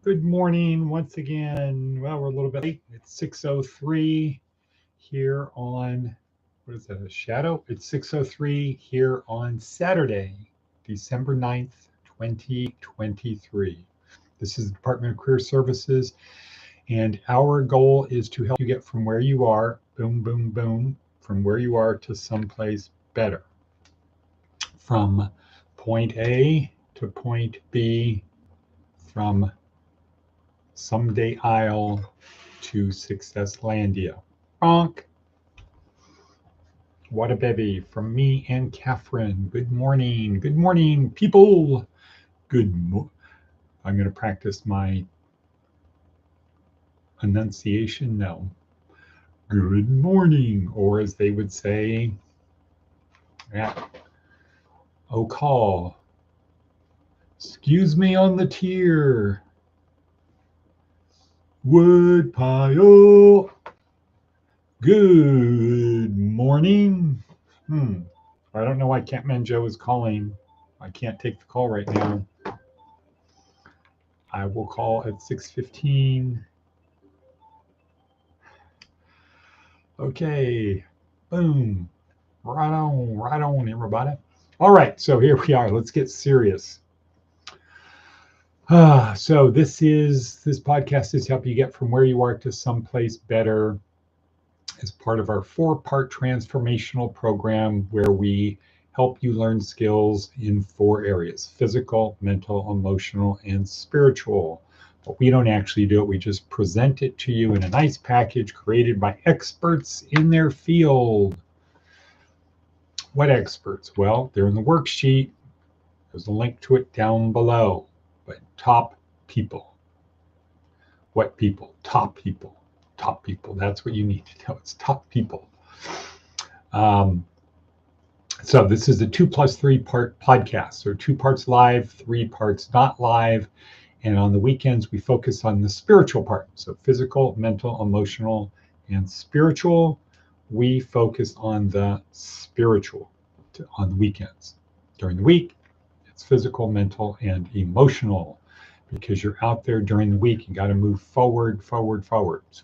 Good morning once again. Well, we're a little bit late. It's 6:03 here on, what is that, a shadow? It's 6:03 here on Saturday, December 9th, 2023. This is the Department of Career Services, and our goal is to help you get from where you are, boom, boom, boom, from where you are to someplace better. From point A to point B, from Someday Isle to Successlandia. Bonk. What a baby from me and Catherine. Good morning. Good morning, people. I'm going to practice my enunciation now. Good morning, or as they would say at O'Call, excuse me on the tier. Wood pile. Good morning. I don't know why Catman Joe is calling. I can't take the call right now. I will call at 6:15. Okay. Boom. Right on, everybody. All right, so here we are. Let's get serious. So this podcast is to help you get from where you are to someplace better as part of our 4-part transformational program where we help you learn skills in 4 areas: physical, mental, emotional, and spiritual. But we don't actually do it. We just present it to you in a nice package created by experts in their field. What experts? Well, they're in the worksheet. There's a link to it down below. But top people. What people? Top people. Top people. That's what you need to know. It's top people. So this is a 2+3 part podcast. So 2 parts live, 3 parts not live. And on the weekends, we focus on the spiritual part. So physical, mental, emotional, and spiritual. We focus on the spiritual on the weekends. During the week, it's physical, mental, and emotional. Because you're out there during the week, you got to move forward. So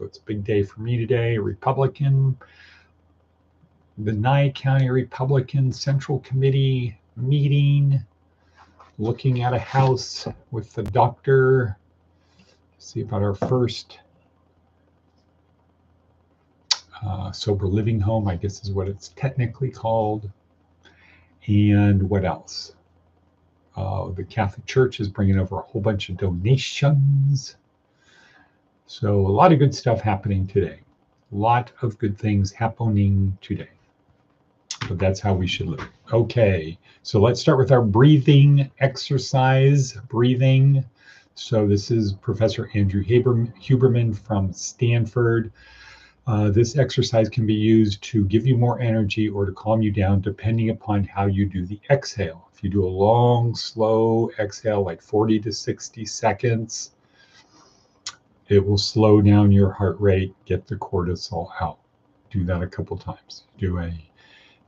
it's a big day for me today. The Nye County Republican Central Committee meeting, looking at a house with the doctor. See about our first sober living home, I guess is what it's technically called. And what else? The Catholic Church is bringing over a whole bunch of donations. So a lot of good stuff happening today. A lot of good things happening today. But that's how we should live. Okay, so let's start with our breathing exercise. Breathing. So this is Professor Andrew Huberman from Stanford. This exercise can be used to give you more energy or to calm you down, depending upon how you do the exhale. If you do a long, slow exhale, like 40 to 60 seconds, it will slow down your heart rate, get the cortisol out. Do that a couple times.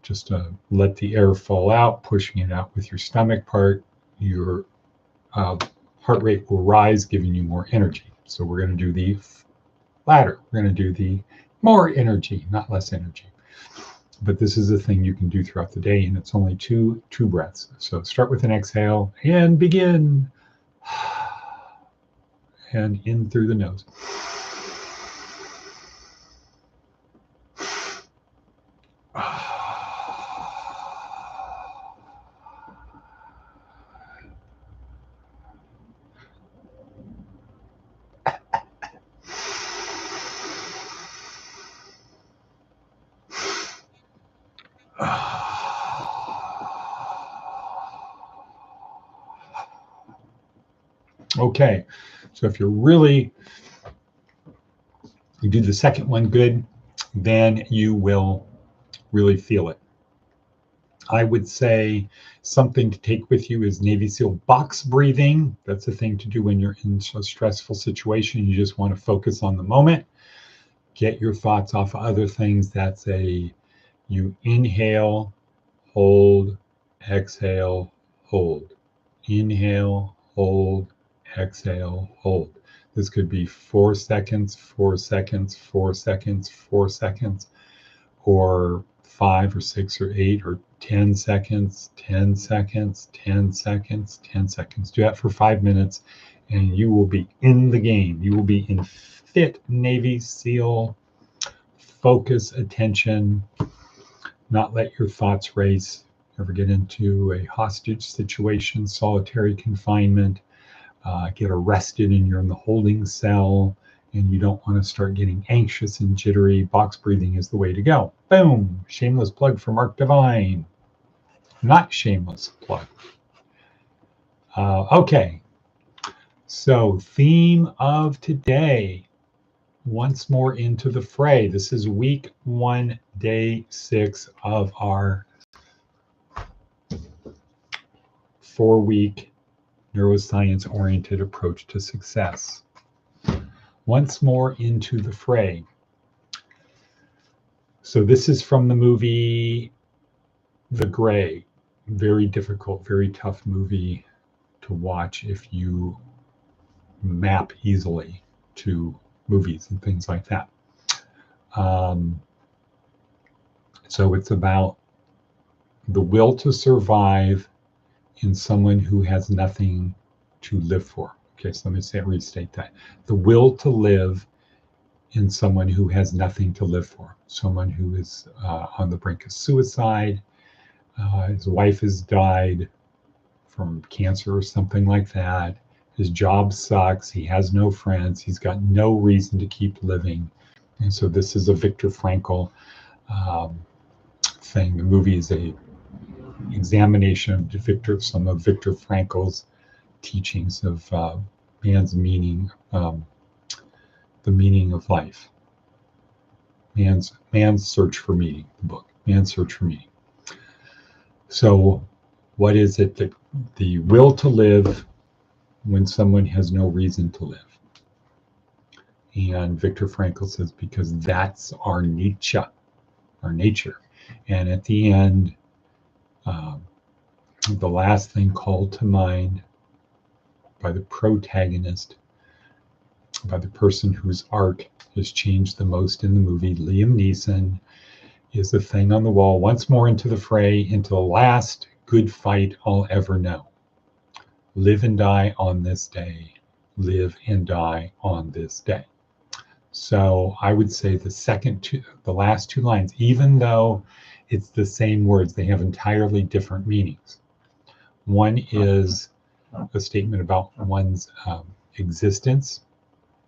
Just let the air fall out, pushing it out with your stomach part. Your heart rate will rise, giving you more energy. So we're going to do the latter. We're going to do the more energy, not less energy. But this is a thing you can do throughout the day, and it's only two breaths. So start with an exhale and begin. And in through the nose. Okay, so if you do the second one good, then you will really feel it. I would say something to take with you is Navy SEAL box breathing. That's a thing to do when you're in a stressful situation. You just want to focus on the moment. Get your thoughts off of other things. You inhale, hold, exhale, hold. Inhale, hold, exhale, hold. This could be 4 seconds, 4 seconds, 4 seconds, 4 seconds, or 5 or 6 or 8 or 10 seconds, 10 seconds, 10 seconds, 10 seconds. Do that for 5 minutes and you will be in the game. You will be in fit Navy SEAL, focus, attention, not let your thoughts race, ever get into a hostage situation, solitary confinement, get arrested and you're in the holding cell and you don't want to start getting anxious and jittery. Box breathing is the way to go. Boom! Shameless plug for Mark Divine. Not shameless plug. Okay. So theme of today, once more into the fray. This is week 1, day 6 of our 4-week neuroscience-oriented approach to success. Once more into the fray. So this is from the movie The Gray. Very difficult, very tough movie to watch if you map easily to movies and things like that. So it's about the will to survive in someone who has nothing to live for. Okay, so let me restate that. The will to live in someone who has nothing to live for. Someone who is on the brink of suicide. His wife has died from cancer or something like that. His job sucks. He has no friends. He's got no reason to keep living. And so this is a Viktor Frankl thing. The movie is a examination of some of Viktor Frankl's teachings of man's meaning, the meaning of life. Man's search for meaning, the book, Man's Search for Meaning. So what is it that the will to live when someone has no reason to live? And Viktor Frankl says, because that's our nature. And at the end, the last thing called to mind by the protagonist, by the person whose arc has changed the most in the movie, Liam Neeson, is the thing on the wall, once more into the fray, into the last good fight I'll ever know. Live and die on this day. Live and die on this day. So I would say the last two lines, even though it's the same words, they have entirely different meanings. One is a statement about one's existence.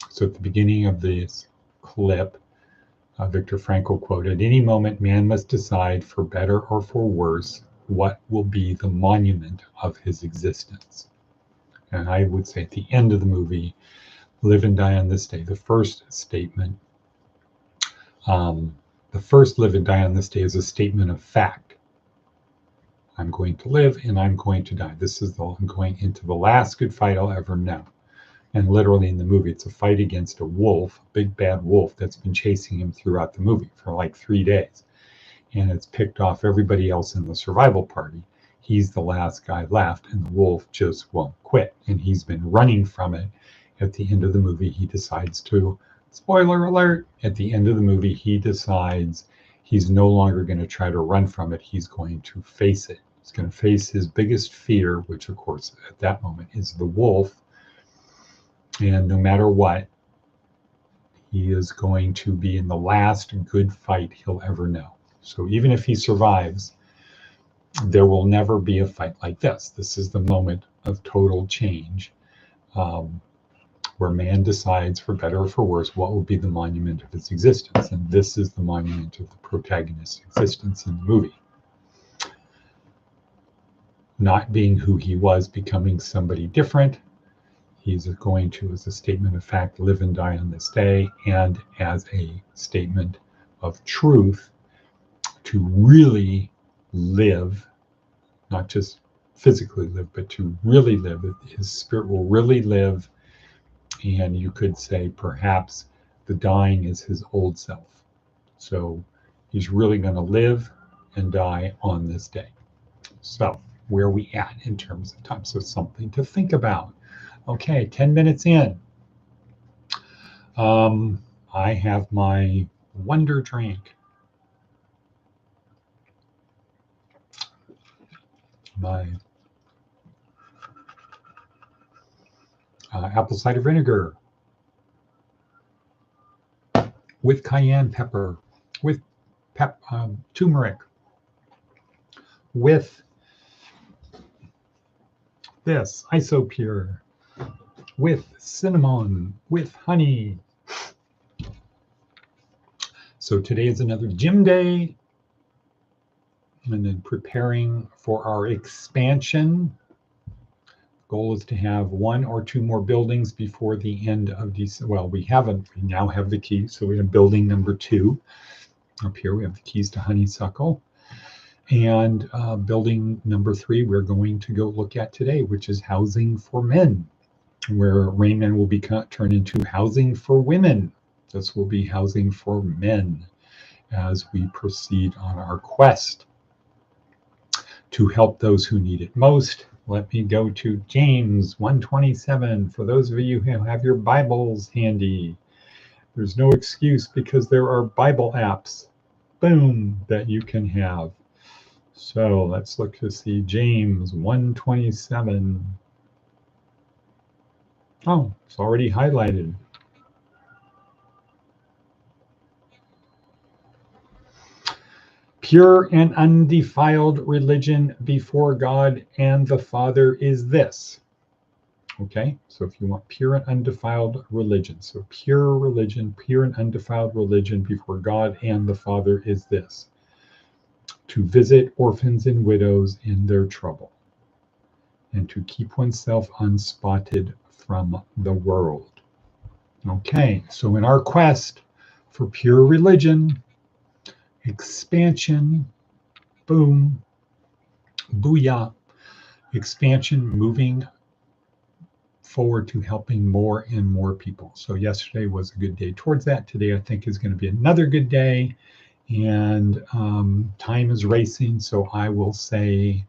So at the beginning of this clip, Viktor Frankl quoted, "At any moment, man must decide, for better or for worse, what will be the monument of his existence." And I would say at the end of the movie, live and die on this day. The first statement, the first live and die on this day is a statement of fact. I'm going to live and I'm going to die. I'm going into the last good fight I'll ever know. And literally in the movie, it's a fight against a wolf, a big bad wolf that's been chasing him throughout the movie for like 3 days. And it's picked off everybody else in the survival party. He's the last guy left, and the wolf just won't quit. And he's been running from it. At the end of the movie, he decides to, spoiler alert, at the end of the movie, he decides he's no longer going to try to run from it. He's going to face it. He's going to face his biggest fear, which of course at that moment is the wolf. And no matter what, he is going to be in the last good fight he'll ever know. So even if he survives, there will never be a fight like this. This is the moment of total change, where man decides, for better or for worse, what will be the monument of his existence. And this is the monument of the protagonist's existence in the movie. Not being who he was, becoming somebody different. He's going to, as a statement of fact, live and die on this day, and as a statement of truth, to really live, not just physically live, but to really live. His spirit will really live, and you could say perhaps the dying is his old self. So he's really going to live and die on this day. So where are we at in terms of time? So something to think about. Okay, 10 minutes in. I have my wonder drink. My apple cider vinegar with cayenne pepper, with turmeric, with this isopure, with cinnamon, with honey. So today is another gym day, and then preparing for our expansion. Goal is to have 1 or 2 more buildings before the end of December. Well, we now have the keys. So we have building number 2. Up here, we have the keys to Honeysuckle. And building number 3, we're going to go look at today, which is housing for men, where Rainman will be turned into housing for women. This will be housing for men as we proceed on our quest to help those who need it most. Let me go to James 1:27. For those of you who have your Bibles handy, there's no excuse because there are Bible apps, boom, that you can have. So let's look to see James 1:27. Oh, it's already highlighted. Pure and undefiled religion before God and the Father is this. Okay, so if you want pure and undefiled religion, so pure religion, pure and undefiled religion before God and the Father is this: to visit orphans and widows in their trouble, and to keep oneself unspotted from the world. Okay, so in our quest for pure religion, expansion, boom, booyah, expansion, moving forward to helping more and more people. So yesterday was a good day towards that. Today I think is going to be another good day, and time is racing, so I will say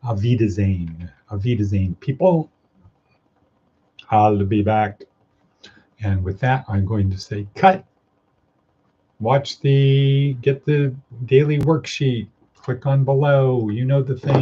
Auf Wiedersehen. Auf Wiedersehen, people. I'll be back. And with that, I'm going to say cut. Get the daily worksheet. Click on below. You know the thing.